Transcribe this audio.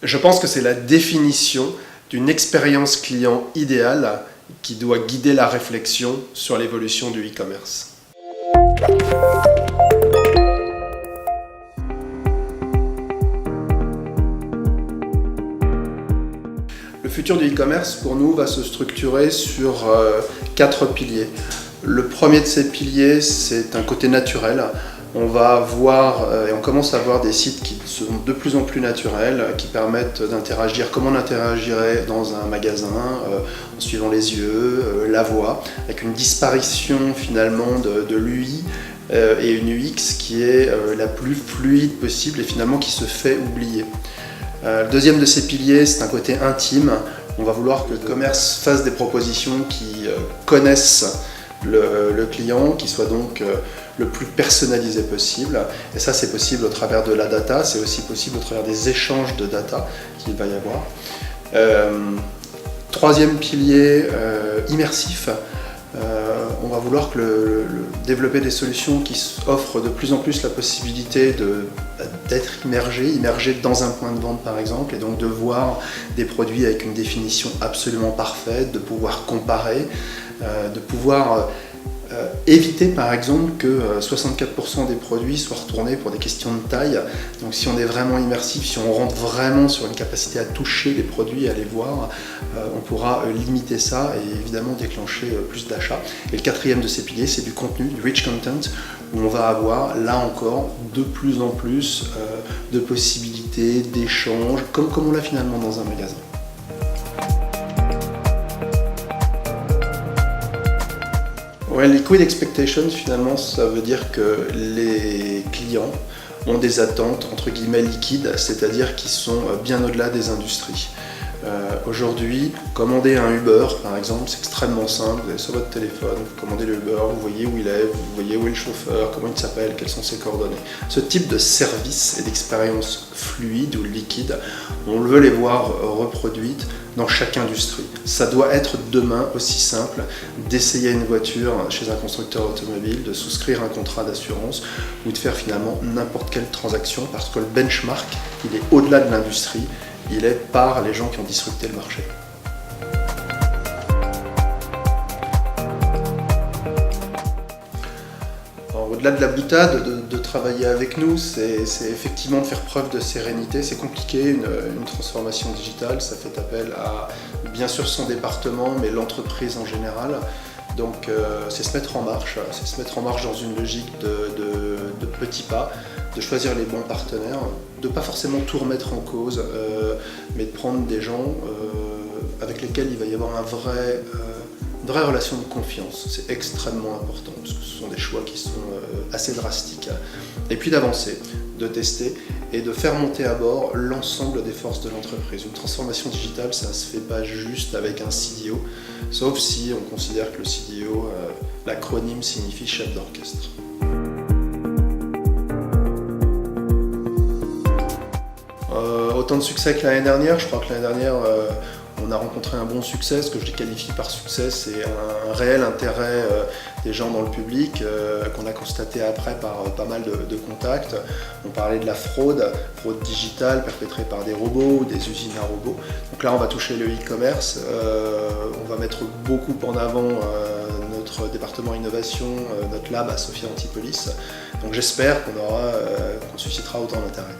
Je pense que c'est la définition d'une expérience client idéale qui doit guider la réflexion sur l'évolution du e-commerce. Le futur du e-commerce, pour nous, va se structurer sur 4 piliers. Le premier de ces piliers, c'est un côté naturel. On va voir, et on commence à voir des sites qui sont de plus en plus naturels, qui permettent d'interagir comme on interagirait dans un magasin, en suivant les yeux, la voix, avec une disparition finalement de l'UI et une UX qui est la plus fluide possible et finalement qui se fait oublier. Le deuxième de ces piliers, c'est un côté intime. On va vouloir que le commerce fasse des propositions qui connaissent le client, qui soit donc le plus personnalisé possible. Et ça, c'est possible au travers de la data, c'est aussi possible au travers des échanges de data qu'il va y avoir. Troisième pilier, immersif. On va vouloir développer des solutions qui offrent de plus en plus la possibilité d'être immergé dans un point de vente par exemple, et donc de voir des produits avec une définition absolument parfaite, de pouvoir comparer, de pouvoir éviter par exemple que 64% des produits soient retournés pour des questions de taille. Donc si on est vraiment immersif, si on rentre vraiment sur une capacité à toucher les produits, à les voir, on pourra limiter ça et évidemment déclencher plus d'achats. Et le quatrième de ces piliers, c'est du contenu, du rich content, où on va avoir là encore de plus en plus de possibilités, d'échanges, comme on l'a finalement dans un magasin. Ouais, liquid expectations, finalement, ça veut dire que les clients ont des attentes entre guillemets liquides, c'est-à-dire qui sont bien au-delà des industries. Aujourd'hui, commander un Uber, par exemple, c'est extrêmement simple. Vous avez sur votre téléphone, vous commandez le Uber, vous voyez où il est, vous voyez où est le chauffeur, comment il s'appelle, quelles sont ses coordonnées. Ce type de service et d'expérience fluide ou liquide, on veut les voir reproduites dans chaque industrie. Ça doit être demain aussi simple d'essayer une voiture chez un constructeur automobile, de souscrire un contrat d'assurance ou de faire finalement n'importe quelle transaction, parce que le benchmark, il est au-delà de l'industrie. Il est par les gens qui ont disrupté le marché. Au-delà de la boutade, de travailler avec nous, c'est effectivement de faire preuve de sérénité. C'est compliqué, une transformation digitale, ça fait appel à bien sûr son département, mais l'entreprise en général. Donc c'est se mettre en marche, dans une logique de petits pas, de choisir les bons partenaires, de ne pas forcément tout remettre en cause, mais de prendre des gens avec lesquels il va y avoir une vraie relation de confiance. C'est extrêmement important, parce que ce sont des choix qui sont assez drastiques. Et puis d'avancer, de tester et de faire monter à bord l'ensemble des forces de l'entreprise. Une transformation digitale, ça ne se fait pas juste avec un CDO, sauf si on considère que le CDO, l'acronyme signifie chef d'orchestre. Autant de succès que l'année dernière. Je crois que l'année dernière, on a rencontré un bon succès. Ce que je qualifie par succès, c'est un réel intérêt des gens dans le public, qu'on a constaté après par pas mal de contacts. On parlait de la fraude digitale perpétrée par des robots ou des usines à robots. Donc là, on va toucher le e-commerce. On va mettre beaucoup en avant notre département innovation, notre lab à Sophia Antipolis. Donc j'espère qu'on suscitera autant d'intérêt.